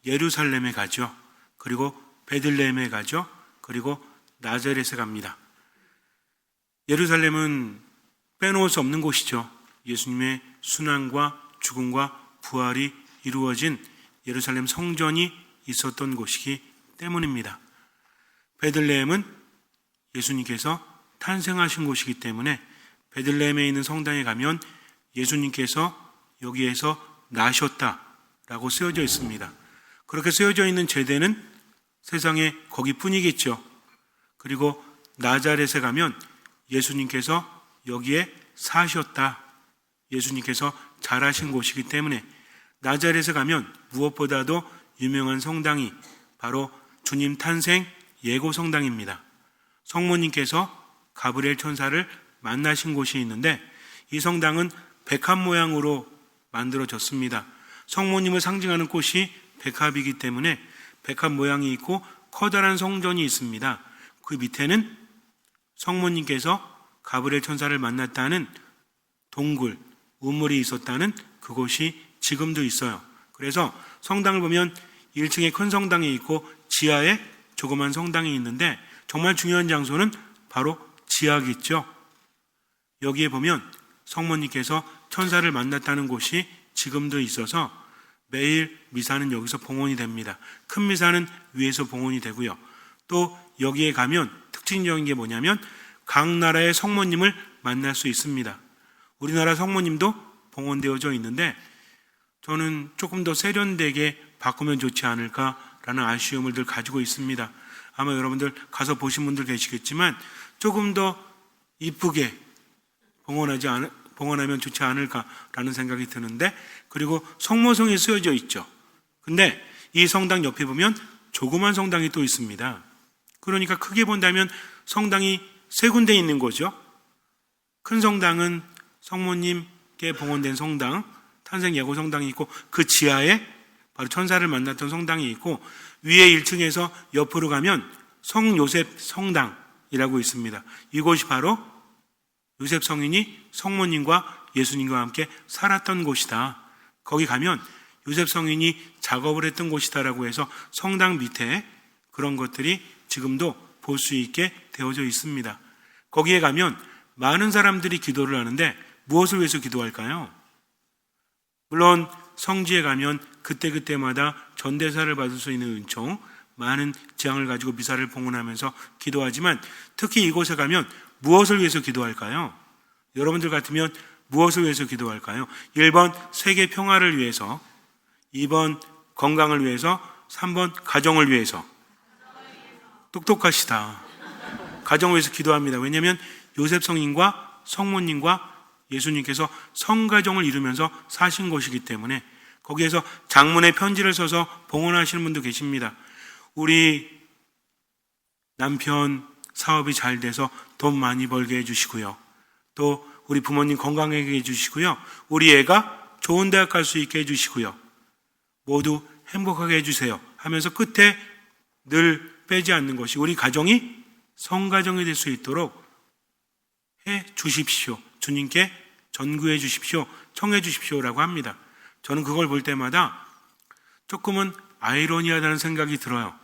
예루살렘에 가죠. 그리고 베들레헴에 가죠. 그리고 나자렛에 갑니다. 예루살렘은 빼놓을 수 없는 곳이죠. 예수님의 순환과 죽음과 부활이 이루어진 예루살렘 성전이 있었던 곳이기 때문입니다. 베들레헴은 예수님께서 탄생하신 곳이기 때문에 베들레헴에 있는 성당에 가면 예수님께서 여기에서 나셨다라고 쓰여져 있습니다. 그렇게 쓰여져 있는 제대는 세상에 거기뿐이겠죠. 그리고 나자렛에 가면 예수님께서 여기에 사셨다. 예수님께서 자라신 곳이기 때문에 나자렛에 가면 무엇보다도 유명한 성당이 바로 주님 탄생 예고 성당입니다. 성모님께서 가브리엘 천사를 만나신 곳이 있는데 이 성당은 백합 모양으로 만들어졌습니다. 성모님을 상징하는 꽃이 백합이기 때문에 백합 모양이 있고 커다란 성전이 있습니다. 그 밑에는 성모님께서 가브리엘 천사를 만났다는 동굴, 우물이 있었다는 그곳이 지금도 있어요. 그래서 성당을 보면 1층에 큰 성당이 있고 지하에 조그만 성당이 있는데 정말 중요한 장소는 바로 지하겠죠. 여기에 보면 성모님께서 천사를 만났다는 곳이 지금도 있어서 매일 미사는 여기서 봉헌이 됩니다. 큰 미사는 위에서 봉헌이 되고요. 또 여기에 가면 특징적인 게 뭐냐면 각 나라의 성모님을 만날 수 있습니다. 우리나라 성모님도 봉헌되어져 있는데 저는 조금 더 세련되게 바꾸면 좋지 않을까라는 아쉬움을 늘 가지고 있습니다. 아마 여러분들 가서 보신 분들 계시겠지만 조금 더 이쁘게 봉헌하면 좋지 않을까라는 생각이 드는데, 그리고 성모성이 쓰여져 있죠. 근데 이 성당 옆에 보면 조그만 성당이 또 있습니다. 그러니까 크게 본다면 성당이 세 군데 있는 거죠. 큰 성당은 성모님께 봉헌된 성당, 탄생 예고 성당이 있고 그 지하에 바로 천사를 만났던 성당이 있고 위에 1층에서 옆으로 가면 성요셉 성당이라고 있습니다. 이곳이 바로 요셉 성인이 성모님과 예수님과 함께 살았던 곳이다. 거기 가면 요셉 성인이 작업을 했던 곳이다라고 해서 성당 밑에 그런 것들이 지금도 볼 수 있게 되어져 있습니다. 거기에 가면 많은 사람들이 기도를 하는데 무엇을 위해서 기도할까요? 물론 성지에 가면 그때그때마다 전대사를 받을 수 있는 은총, 많은 재앙을 가지고 미사를 봉헌하면서 기도하지만 특히 이곳에 가면 무엇을 위해서 기도할까요? 여러분들 같으면 무엇을 위해서 기도할까요? 1번 세계 평화를 위해서, 2번 건강을 위해서, 3번 가정을 위해서. 똑똑하시다. 가정을 위해서 기도합니다. 왜냐하면 요셉 성인과 성모님과 예수님께서 성가정을 이루면서 사신 곳이기 때문에 거기에서 장문의 편지를 써서 봉헌하시는 분도 계십니다. 우리 남편 사업이 잘 돼서 돈 많이 벌게 해주시고요. 또 우리 부모님 건강하게 해주시고요. 우리 애가 좋은 대학 갈 수 있게 해주시고요. 모두 행복하게 해주세요 하면서 끝에 늘 빼지 않는 것이 우리 가정이 성가정이 될 수 있도록 해 주십시오. 주님께 전구해 주십시오. 청해 주십시오라고 합니다. 저는 그걸 볼 때마다 조금은 아이러니하다는 생각이 들어요.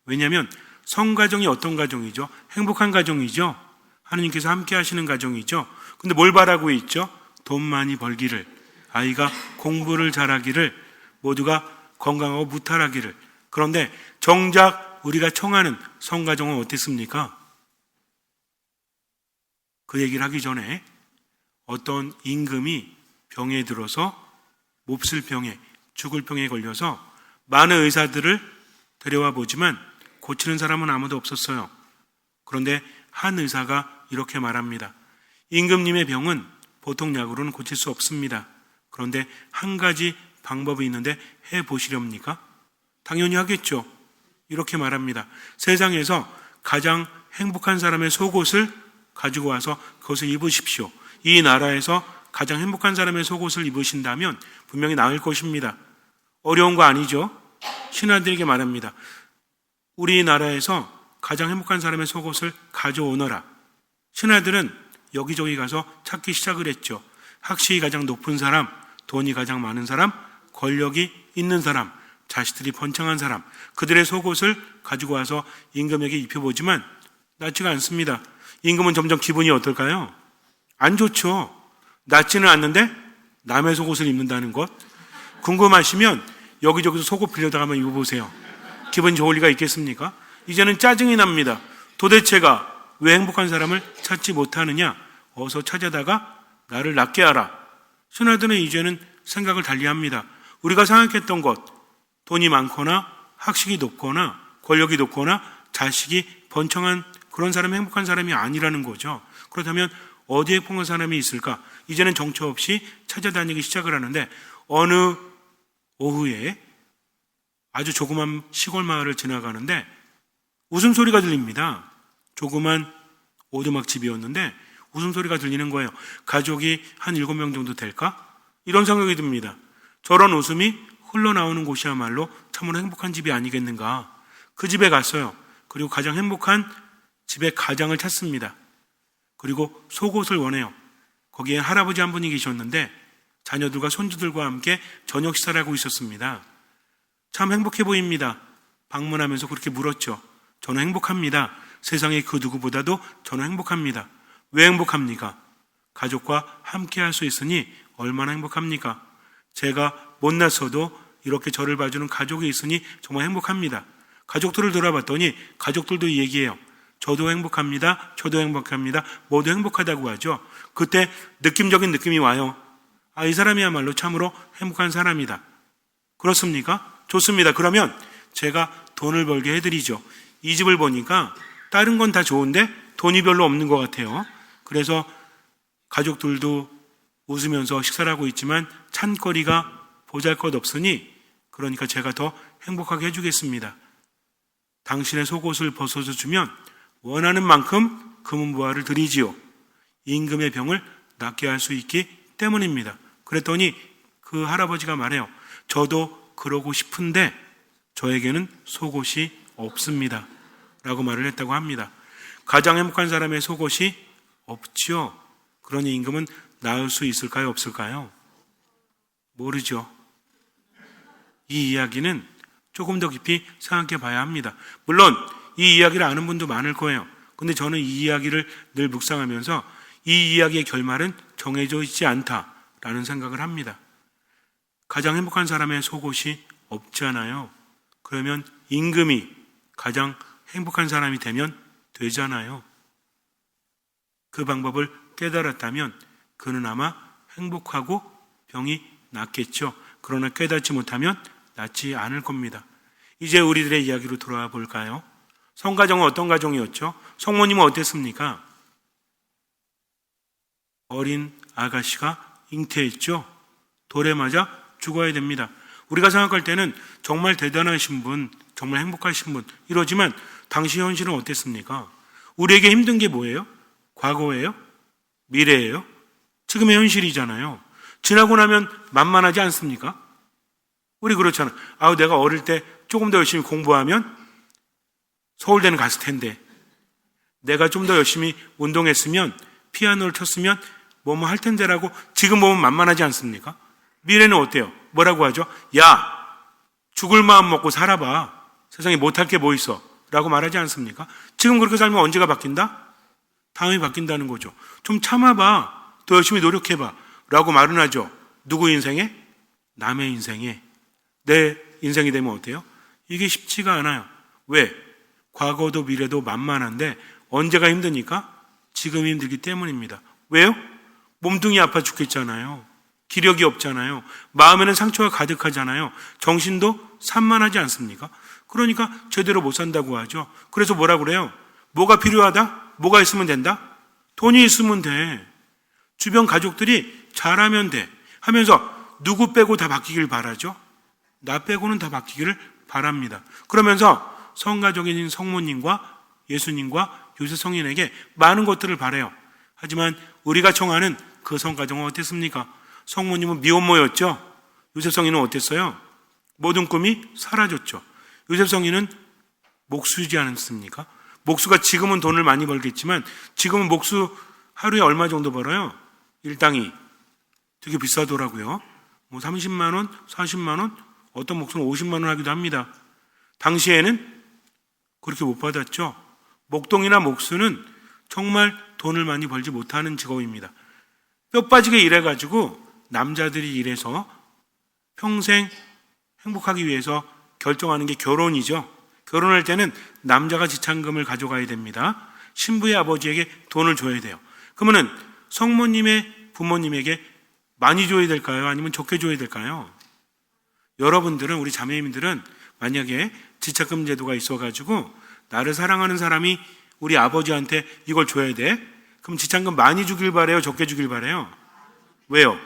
왜냐하면 성가정이 어떤 가정이죠? 행복한 가정이죠. 하느님께서 함께 하시는 가정이죠. 근데 뭘 바라고 있죠? 돈 많이 벌기를, 아이가 공부를 잘하기를, 모두가 건강하고 무탈하기를. 그런데 정작 우리가 청하는 성가정은 어땠습니까? 그 얘기를 하기 전에 어떤 임금이 병에 들어서 몹쓸 병에, 죽을 병에 걸려서 많은 의사들을 데려와 보지만 고치는 사람은 아무도 없었어요. 그런데 한 의사가 이렇게 말합니다. 임금님의 병은 보통 약으로는 고칠 수 없습니다. 그런데 한 가지 방법이 있는데 해보시렵니까? 당연히 하겠죠. 이렇게 말합니다. 세상에서 가장 행복한 사람의 속옷을 가지고 와서 그것을 입으십시오. 이 나라에서 가장 행복한 사람의 속옷을 입으신다면 분명히 나을 것입니다. 어려운 거 아니죠? 신하들에게 말합니다. 우리나라에서 가장 행복한 사람의 속옷을 가져오너라. 신하들은 여기저기 가서 찾기 시작을 했죠. 학식이 가장 높은 사람, 돈이 가장 많은 사람, 권력이 있는 사람 자식들이 번창한 사람, 그들의 속옷을 가지고 와서 임금에게 입혀보지만 낫지가 않습니다. 임금은 점점 기분이 어떨까요? 안 좋죠. 낫지는 않는데 남의 속옷을 입는다는 것. 궁금하시면 여기저기서 속옷 빌려다가 한번 입어보세요. 기분 좋을 리가 있겠습니까? 이제는 짜증이 납니다. 도대체가 왜 행복한 사람을 찾지 못하느냐? 어서 찾아다가 나를 낫게 하라. 신하들은 이제는 생각을 달리합니다. 우리가 생각했던 것, 돈이 많거나 학식이 높거나 권력이 높거나 자식이 번창한 그런 사람이 행복한 사람이 아니라는 거죠. 그렇다면 어디에 행복한 사람이 있을까? 이제는 정처 없이 찾아다니기 시작을 하는데 어느 오후에 아주 조그만 시골 마을을 지나가는데 웃음소리가 들립니다. 조그만 오두막집이었는데 웃음소리가 들리는 거예요. 가족이 한 7명 정도 될까? 이런 생각이 듭니다. 저런 웃음이 흘러나오는 곳이야말로 참으로 행복한 집이 아니겠는가. 그 집에 갔어요. 그리고 가장 행복한 집의 가장을 찾습니다. 그리고 속옷을 원해요. 거기에 할아버지 한 분이 계셨는데 자녀들과 손주들과 함께 저녁 식사를 하고 있었습니다. 참 행복해 보입니다. 방문하면서 그렇게 물었죠. 저는 행복합니다. 세상에 그 누구보다도 저는 행복합니다. 왜 행복합니까? 가족과 함께 할 수 있으니 얼마나 행복합니까? 제가 못났어도 이렇게 저를 봐주는 가족이 있으니 정말 행복합니다. 가족들을 돌아봤더니 가족들도 얘기해요. 저도 행복합니다. 저도 행복합니다. 모두 행복하다고 하죠. 그때 느낌적인 느낌이 와요. 아, 이 사람이야말로 참으로 행복한 사람이다. 그렇습니까? 좋습니다. 그러면 제가 돈을 벌게 해드리죠. 이 집을 보니까 다른 건 다 좋은데 돈이 별로 없는 것 같아요. 그래서 가족들도 웃으면서 식사를 하고 있지만 찬거리가 보잘것없으니 그러니까 제가 더 행복하게 해주겠습니다. 당신의 속옷을 벗어서 주면 원하는 만큼 금은보화를 드리지요. 임금의 병을 낫게 할 수 있기 때문입니다. 그랬더니 그 할아버지가 말해요. 저도 그러고 싶은데 저에게는 속옷이 없습니다. 라고 말을 했다고 합니다. 가장 행복한 사람의 속옷이 없죠. 그러니 임금은 나을 수 있을까요? 없을까요? 모르죠. 이 이야기는 조금 더 깊이 생각해 봐야 합니다. 물론 이 이야기를 아는 분도 많을 거예요. 근데 저는 이 이야기를 늘 묵상하면서 이 이야기의 결말은 정해져 있지 않다라는 생각을 합니다. 가장 행복한 사람의 속옷이 없잖아요. 그러면 임금이 가장 행복한 사람이 되면 되잖아요. 그 방법을 깨달았다면 그는 아마 행복하고 병이 낫겠죠. 그러나 깨닫지 못하면 낫지 않을 겁니다. 이제 우리들의 이야기로 돌아와 볼까요? 성가정은 어떤 가정이었죠? 성모님은 어땠습니까? 어린 아가씨가 잉태했죠. 돌에 맞아 죽어야 됩니다. 우리가 생각할 때는 정말 대단하신 분, 정말 행복하신 분 이러지만 당시 현실은 어땠습니까? 우리에게 힘든 게 뭐예요? 과거예요? 미래예요? 지금의 현실이잖아요. 지나고 나면 만만하지 않습니까? 우리 그렇잖아. 아우 내가 어릴 때 조금 더 열심히 공부하면 서울대는 갔을 텐데, 내가 좀 더 열심히 운동했으면 피아노를 쳤으면 뭐뭐 할 텐데라고 지금 보면 만만하지 않습니까? 미래는 어때요? 뭐라고 하죠? 야, 죽을 마음 먹고 살아봐. 세상에 못할 게 뭐 있어? 라고 말하지 않습니까? 지금 그렇게 살면 언제가 바뀐다? 다음이 바뀐다는 거죠. 좀 참아봐. 더 열심히 노력해봐. 라고 말은 하죠. 누구 인생에? 남의 인생에. 내 인생이 되면 어때요? 이게 쉽지가 않아요. 왜? 과거도 미래도 만만한데 언제가 힘드니까? 지금 힘들기 때문입니다. 왜요? 몸뚱이 아파 죽겠잖아요. 기력이 없잖아요. 마음에는 상처가 가득하잖아요. 정신도 산만하지 않습니까? 그러니까 제대로 못 산다고 하죠. 그래서 뭐라 그래요? 뭐가 필요하다? 뭐가 있으면 된다? 돈이 있으면 돼. 주변 가족들이 잘하면 돼 하면서 누구 빼고 다 바뀌길 바라죠? 나 빼고는 다 바뀌기를 바랍니다. 그러면서 성가족인 성모님과 예수님과 요셉 성인에게 많은 것들을 바라요. 하지만 우리가 청하는 그 성가정은 어땠습니까? 성모님은 미혼모였죠. 요셉 성인은 어땠어요? 모든 꿈이 사라졌죠. 요셉 성인은 목수지 않습니까? 목수가 지금은 돈을 많이 벌겠지만 지금은 목수 하루에 얼마 정도 벌어요? 일당이 되게 비싸더라고요. 뭐 30만 원, 40만 원, 어떤 목수는 50만 원 하기도 합니다. 당시에는 그렇게 못 받았죠. 목동이나 목수는 정말 돈을 많이 벌지 못하는 직업입니다. 뼈 빠지게 일해가지고 남자들이 일해서 평생 행복하기 위해서 결정하는 게 결혼이죠. 결혼할 때는 남자가 지참금을 가져가야 됩니다. 신부의 아버지에게 돈을 줘야 돼요. 그러면은 성모님의 부모님에게 많이 줘야 될까요? 아니면 적게 줘야 될까요? 여러분들은, 우리 자매님들은 만약에 지참금 제도가 있어가지고 나를 사랑하는 사람이 우리 아버지한테 이걸 줘야 돼? 그럼 지참금 많이 주길 바래요? 적게 주길 바래요? 왜요?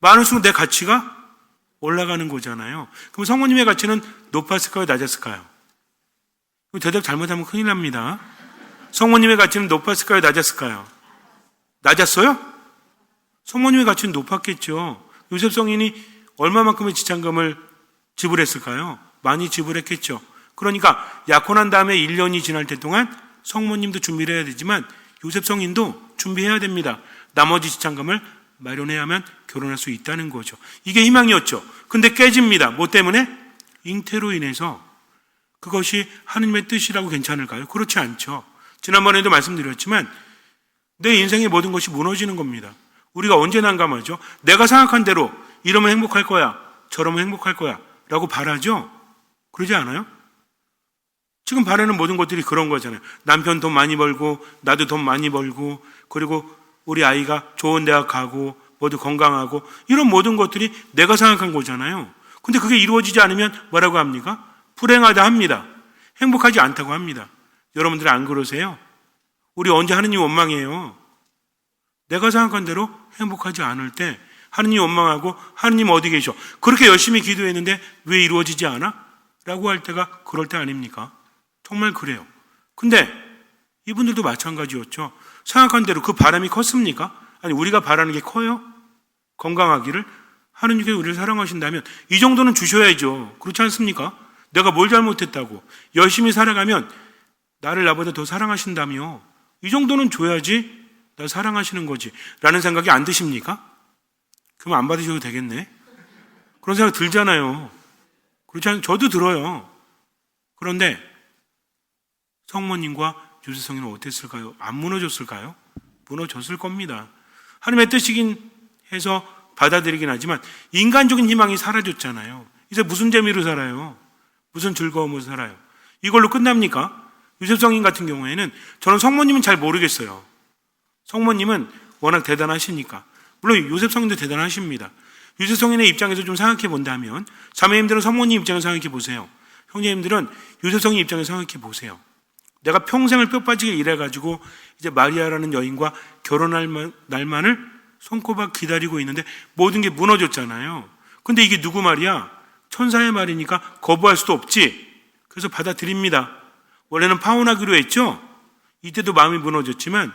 많을수록 내 가치가 올라가는 거잖아요. 그럼 성모님의 가치는 높았을까요? 낮았을까요? 대답 잘못하면 큰일 납니다. 성모님의 가치는 높았을까요? 낮았을까요? 낮았어요? 성모님의 가치는 높았겠죠. 요셉 성인이 얼마만큼의 지참금을 지불했을까요? 많이 지불했겠죠. 그러니까 약혼한 다음에 1년이 지날 때 동안 성모님도 준비를 해야 되지만 요셉 성인도 준비해야 됩니다. 나머지 지참금을 마련해야만 결혼할 수 있다는 거죠. 이게 희망이었죠. 근데 깨집니다. 뭐 때문에? 잉태로 인해서. 그것이 하느님의 뜻이라고 괜찮을까요? 그렇지 않죠. 지난번에도 말씀드렸지만 내 인생의 모든 것이 무너지는 겁니다. 우리가 언제 난감하죠? 내가 생각한 대로 이러면 행복할 거야, 저러면 행복할 거야 라고 바라죠? 그러지 않아요? 지금 바라는 모든 것들이 그런 거잖아요. 남편 돈 많이 벌고 나도 돈 많이 벌고 그리고 우리 아이가 좋은 대학 가고 모두 건강하고 이런 모든 것들이 내가 생각한 거잖아요. 근데 그게 이루어지지 않으면 뭐라고 합니까? 불행하다 합니다. 행복하지 않다고 합니다. 여러분들 안 그러세요? 우리 언제 하느님 원망해요? 내가 생각한 대로 행복하지 않을 때 하느님 원망하고 하느님 어디 계셔? 그렇게 열심히 기도했는데 왜 이루어지지 않아? 라고 할 때가 그럴 때 아닙니까? 정말 그래요. 근데 이분들도 마찬가지였죠. 생각한 대로 그 바람이 컸습니까? 아니 우리가 바라는 게 커요? 건강하기를? 하느님께서 우리를 사랑하신다면 이 정도는 주셔야죠. 그렇지 않습니까? 내가 뭘 잘못했다고 열심히 살아가면 나를 나보다 더 사랑하신다며 이 정도는 줘야지 나 사랑하시는 거지 라는 생각이 안 드십니까? 그럼 안 받으셔도 되겠네. 그런 생각 들잖아요. 그렇지 않아요? 저도 들어요. 그런데 성모님과 요셉 성인은 어땠을까요? 안 무너졌을까요? 무너졌을 겁니다. 하나님의 뜻이긴 해서 받아들이긴 하지만 인간적인 희망이 사라졌잖아요. 이제 무슨 재미로 살아요? 무슨 즐거움으로 살아요? 이걸로 끝납니까? 요셉 성인 같은 경우에는 저는 성모님은 잘 모르겠어요. 성모님은 워낙 대단하시니까. 물론 요셉 성인도 대단하십니다. 요셉 성인의 입장에서 좀 생각해 본다면 자매님들은 성모님 입장에서 생각해 보세요. 형제님들은 요셉 성인 입장에서 생각해 보세요. 내가 평생을 뼈 빠지게 일해가지고 이제 마리아라는 여인과 결혼할 날만을 손꼽아 기다리고 있는데 모든 게 무너졌잖아요. 근데 이게 누구 말이야? 천사의 말이니까 거부할 수도 없지. 그래서 받아들입니다. 원래는 파혼하기로 했죠. 이때도 마음이 무너졌지만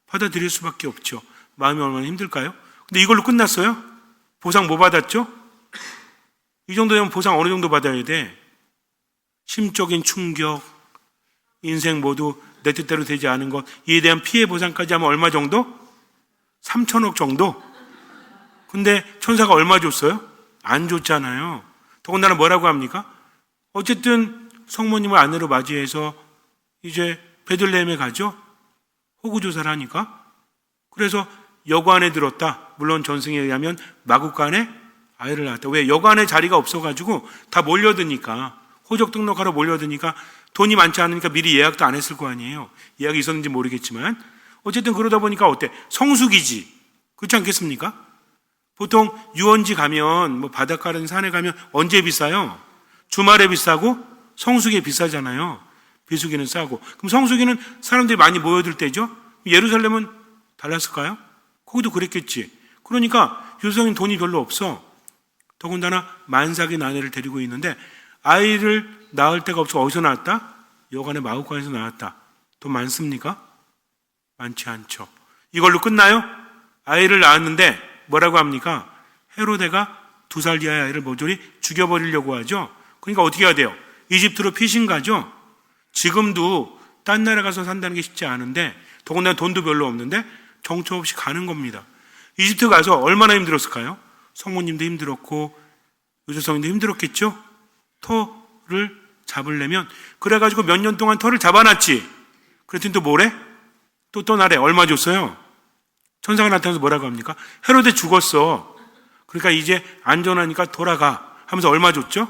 받아들일 수밖에 없죠. 마음이 얼마나 힘들까요? 근데 이걸로 끝났어요? 보상 뭐 받았죠? 이 정도 되면 보상 어느 정도 받아야 돼? 심적인 충격, 인생 모두 내 뜻대로 되지 않은 것, 이에 대한 피해 보상까지 하면 얼마 정도? 3천억 정도? 근데 천사가 얼마 줬어요? 안 줬잖아요. 더군다나 뭐라고 합니까? 어쨌든 성모님을 아내로 맞이해서 이제 베들레헴에 가죠? 호구조사를 하니까. 그래서 여관에 들었다. 물론 전승에 의하면 마구간에 아이를 낳았다. 왜? 여관에 자리가 없어가지고 다 몰려드니까, 호적 등록하러 몰려드니까 돈이 많지 않으니까 미리 예약도 안 했을 거 아니에요. 예약이 있었는지 모르겠지만 어쨌든 그러다 보니까 어때? 성수기지. 그렇지 않겠습니까? 보통 유원지 가면 뭐 바닷가든 산에 가면 언제 비싸요? 주말에 비싸고 성수기에 비싸잖아요. 비수기는 싸고. 그럼 성수기는 사람들이 많이 모여들 때죠. 예루살렘은 달랐을까요? 거기도 그랬겠지. 그러니까 요셉은 돈이 별로 없어. 더군다나 만삭인 아내를 데리고 있는데 아이를 낳을 데가 없어. 어디서 낳았다? 여관의 마구간에서 낳았다. 돈 많습니까? 많지 않죠. 이걸로 끝나요? 아이를 낳았는데 뭐라고 합니까? 헤로데가 2살 이하의 아이를 모조리 죽여버리려고 하죠. 그러니까 어떻게 해야 돼요? 이집트로 피신 가죠. 지금도 딴 나라 가서 산다는 게 쉽지 않은데 더군다나 돈도 별로 없는데 정처 없이 가는 겁니다. 이집트 가서 얼마나 힘들었을까요? 성모님도 힘들었고 요셉성인도 힘들었겠죠? 터를 잡으려면. 그래가지고 몇 년 동안 터를 잡아놨지. 그랬더니 또 뭐래? 또 떠나래. 얼마 줬어요? 천사가 나타나서 뭐라고 합니까? 헤로데 죽었어. 그러니까 이제 안전하니까 돌아가 하면서 얼마 줬죠?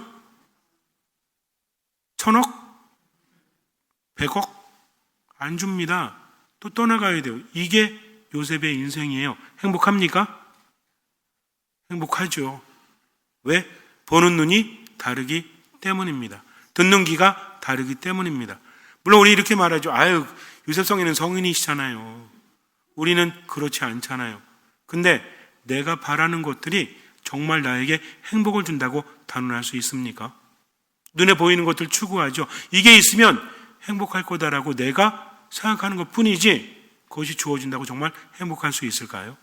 1,000억? 100억? 안 줍니다. 또 떠나가야 돼요. 이게 요셉의 인생이에요. 행복합니까? 행복하죠. 왜? 보는 눈이 다르기 때문입니다. 듣는 귀가 다르기 때문입니다. 물론 우리 이렇게 말하죠. 아유, 요셉성인은 성인이시잖아요. 우리는 그렇지 않잖아요. 근데 내가 바라는 것들이 정말 나에게 행복을 준다고 단언할 수 있습니까? 눈에 보이는 것들 추구하죠. 이게 있으면 행복할 거다라고 내가 생각하는 것 뿐이지 그것이 주어진다고 정말 행복할 수 있을까요?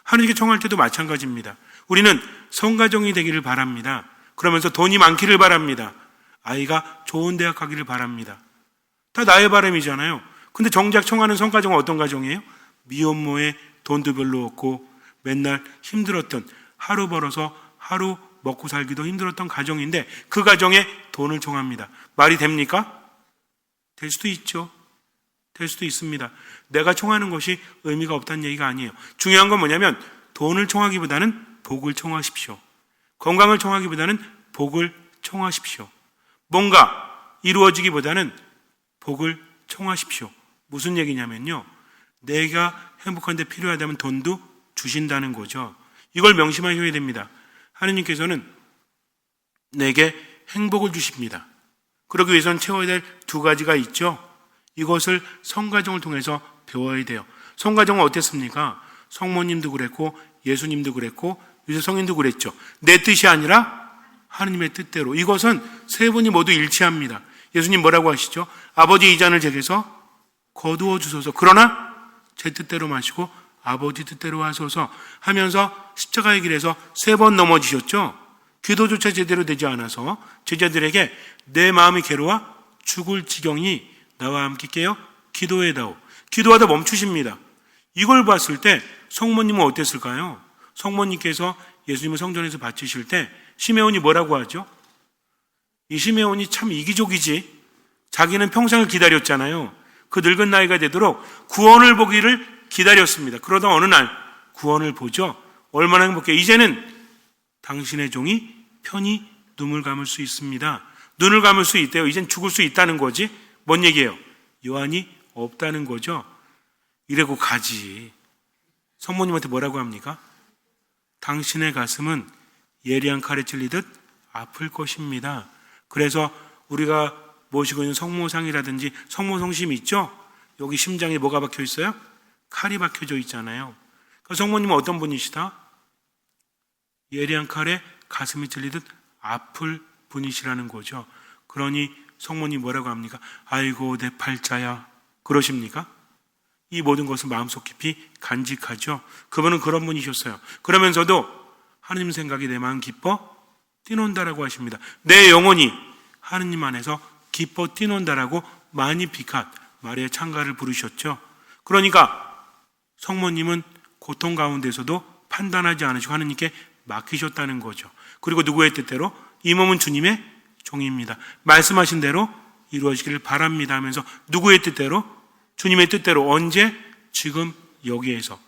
하나님께 청할 때도 마찬가지입니다. 우리는 성가정이 되기를 바랍니다. 그러면서 돈이 많기를 바랍니다. 아이가 좋은 대학 가기를 바랍니다. 다 나의 바람이잖아요. 근데 정작 청하는 성가정은 어떤 가정이에요? 미혼모에 돈도 별로 없고 맨날 힘들었던, 하루 벌어서 하루 먹고 살기도 힘들었던 가정인데 그 가정에 돈을 청합니다. 말이 됩니까? 될 수도 있죠. 될 수도 있습니다. 내가 청하는 것이 의미가 없다는 얘기가 아니에요. 중요한 건 뭐냐면 돈을 청하기보다는 복을 청하십시오. 건강을 청하기보다는 복을 청하십시오. 뭔가 이루어지기보다는 복을 청하십시오. 무슨 얘기냐면요. 내가 행복한데 필요하다면 돈도 주신다는 거죠. 이걸 명심하셔야 됩니다. 하느님께서는 내게 행복을 주십니다. 그러기 위해서는 채워야 될 두 가지가 있죠. 이것을 성가정을 통해서 배워야 돼요. 성가정은 어땠습니까? 성모님도 그랬고 예수님도 그랬고 요셉성인도 그랬죠. 내 뜻이 아니라 하느님의 뜻대로. 이것은 세 분이 모두 일치합니다. 예수님 뭐라고 하시죠? 아버지 이 잔을 제게서 거두어 주소서. 그러나 제 뜻대로 마시고 아버지 뜻대로 하소서 하면서 십자가의 길에서 3번 넘어지셨죠. 기도조차 제대로 되지 않아서 제자들에게 내 마음이 괴로워 죽을 지경이 나와 함께 깨어 기도해다오. 기도하다 멈추십니다. 이걸 봤을 때 성모님은 어땠을까요? 성모님께서 예수님을 성전에서 바치실 때 시메온이 뭐라고 하죠? 이 시메온이 참 이기적이지. 자기는 평생을 기다렸잖아요. 그 늙은 나이가 되도록 구원을 보기를 기다렸습니다. 그러다 어느 날 구원을 보죠. 얼마나 행복해. 이제는 당신의 종이 편히 눈을 감을 수 있습니다. 눈을 감을 수 있대요. 이젠 죽을 수 있다는 거지. 뭔 얘기예요? 요한이 없다는 거죠. 이래고 가지. 성모님한테 뭐라고 합니까? 당신의 가슴은 예리한 칼에 찔리듯 아플 것입니다. 그래서 우리가 모시고 있는 성모상이라든지 성모성심 있죠? 여기 심장에 뭐가 박혀 있어요? 칼이 박혀져 있잖아요. 그러니까 성모님은 어떤 분이시다? 예리한 칼에 가슴이 찔리듯 아플 분이시라는 거죠. 그러니 성모님 뭐라고 합니까? 아이고 내 팔자야. 그러십니까? 이 모든 것을 마음속 깊이 간직하죠. 그분은 그런 분이셨어요. 그러면서도 하느님 생각이 내 마음 기뻐 뛰논다라고 하십니다. 내 영혼이 하느님 안에서 기뻐 뛰논다라고 마니피캇, 마리아 창가를 부르셨죠. 그러니까 성모님은 고통 가운데서도 판단하지 않으시고 하느님께 맡기셨다는 거죠. 그리고 누구의 뜻대로? 이 몸은 주님의 종입니다. 말씀하신 대로 이루어지기를 바랍니다 하면서 누구의 뜻대로? 주님의 뜻대로. 언제? 지금 여기에서.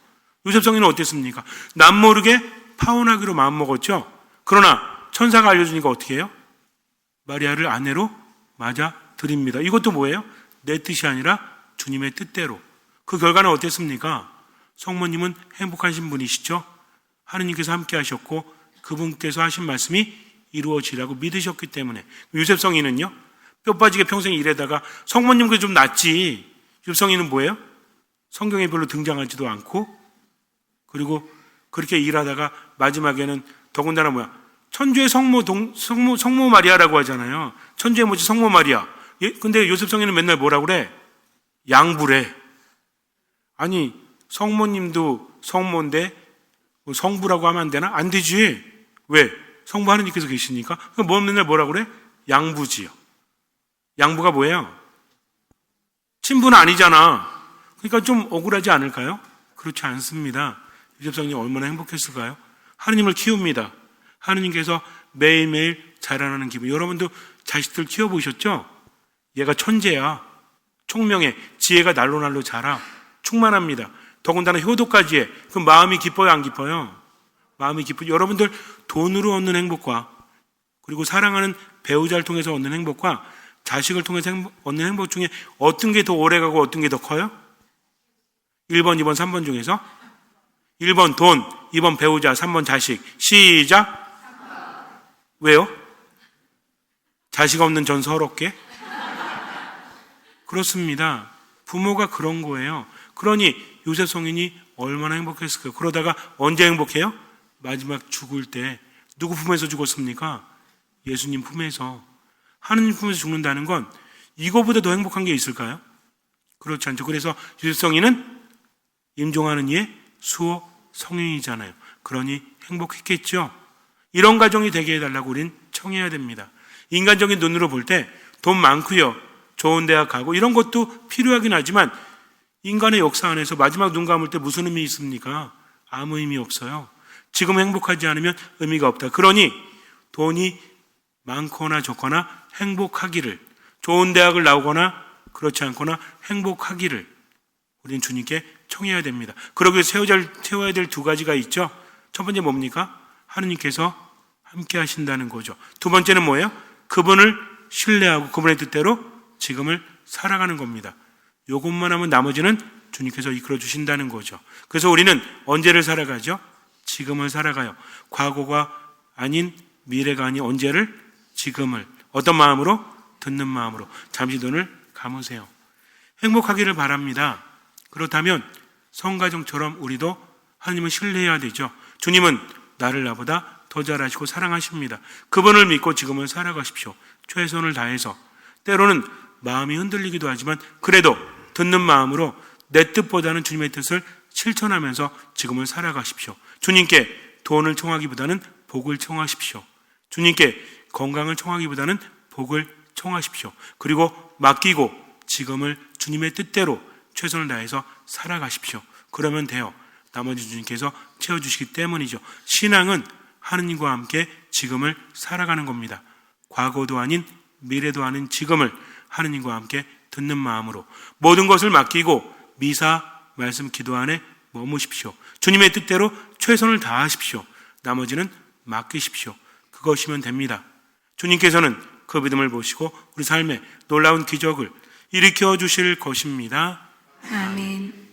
요셉성인은 어땠습니까? 남모르게 파혼하기로 마음먹었죠. 그러나 천사가 알려주니까 어떻게 해요? 마리아를 아내로 맞아 드립니다. 이것도 뭐예요? 내 뜻이 아니라 주님의 뜻대로. 그 결과는 어땠습니까? 성모님은 행복하신 분이시죠. 하느님께서 함께 하셨고 그분께서 하신 말씀이 이루어지라고 믿으셨기 때문에. 요셉성인은요? 뼈 빠지게 평생 일하다가 성모님께 좀 낫지. 요셉성인은 뭐예요? 성경에 별로 등장하지도 않고 그리고 그렇게 일하다가 마지막에는 더군다나 뭐야? 천주의 성모 마리아라고 하잖아요. 천주의 뭐지? 성모 마리아. 근데 요셉성인은 맨날 뭐라고 그래? 양부래. 아니 성모님도 성모인데 성부라고 하면 안 되나? 안 되지. 왜? 성부 하느님께서 계시니까. 그럼 맨날 뭐라고 그래? 양부지요. 양부가 뭐예요? 친부는 아니잖아. 그러니까 좀 억울하지 않을까요? 그렇지 않습니다. 요셉성인이 얼마나 행복했을까요? 하느님을 키웁니다. 하느님께서 매일매일 자라나는 기분. 여러분도 자식들 키워보셨죠? 얘가 천재야. 총명해. 지혜가 날로 자라. 충만합니다. 더군다나 효도까지 해. 그럼 마음이 기뻐요, 안 기뻐요? 마음이 기쁘죠. 여러분들 돈으로 얻는 행복과 그리고 사랑하는 배우자를 통해서 얻는 행복과 자식을 통해서 얻는 행복 중에 어떤 게 더 오래가고 어떤 게 더 커요? 1번, 2번, 3번 중에서 1번 돈, 2번 배우자, 3번 자식. 시작. 왜요? 자식 없는 전 서럽게? 그렇습니다. 부모가 그런 거예요. 그러니 요셉 성인이 얼마나 행복했을까요? 그러다가 언제 행복해요? 마지막 죽을 때. 누구 품에서 죽었습니까? 예수님 품에서. 하느님 품에서 죽는다는 건 이거보다 더 행복한 게 있을까요? 그렇지 않죠. 그래서 요셉 성인은 임종하는 이의 수호 성인이잖아요. 그러니 행복했겠죠. 이런 가정이 되게 해달라고 우린 청해야 됩니다. 인간적인 눈으로 볼 때 돈 많고요, 좋은 대학 가고 이런 것도 필요하긴 하지만 인간의 역사 안에서 마지막 눈 감을 때 무슨 의미 있습니까? 아무 의미 없어요. 지금 행복하지 않으면 의미가 없다. 그러니 돈이 많거나 적거나 행복하기를, 좋은 대학을 나오거나 그렇지 않거나 행복하기를 우린 주님께 청해야 됩니다. 그러기 위해서 채워야 될 두 가지가 있죠. 첫 번째 뭡니까? 하느님께서 함께 하신다는 거죠. 두 번째는 뭐예요? 그분을 신뢰하고 그분의 뜻대로 지금을 살아가는 겁니다. 이것만 하면 나머지는 주님께서 이끌어 주신다는 거죠. 그래서 우리는 언제를 살아가죠? 지금을 살아가요. 과거가 아닌, 미래가 아닌 언제를? 지금을. 어떤 마음으로? 듣는 마음으로. 잠시 눈을 감으세요. 행복하기를 바랍니다. 그렇다면 성가정처럼 우리도 하나님을 신뢰해야 되죠. 주님은 나를 나보다 더 잘 아시고 사랑하십니다. 그분을 믿고 지금을 살아가십시오. 최선을 다해서. 때로는 마음이 흔들리기도 하지만 그래도 듣는 마음으로 내 뜻보다는 주님의 뜻을 실천하면서 지금을 살아가십시오. 주님께 돈을 청하기보다는 복을 청하십시오. 주님께 건강을 청하기보다는 복을 청하십시오. 그리고 맡기고 지금을 주님의 뜻대로 최선을 다해서 살아가십시오. 그러면 돼요. 나머지 주님께서 채워주시기 때문이죠. 신앙은 하느님과 함께 지금을 살아가는 겁니다. 과거도 아닌 미래도 아닌 지금을 하느님과 함께 듣는 마음으로 모든 것을 맡기고 미사, 말씀, 기도 안에 머무십시오. 주님의 뜻대로 최선을 다하십시오. 나머지는 맡기십시오. 그것이면 됩니다. 주님께서는 그 믿음을 보시고 우리 삶에 놀라운 기적을 일으켜 주실 것입니다. 아멘.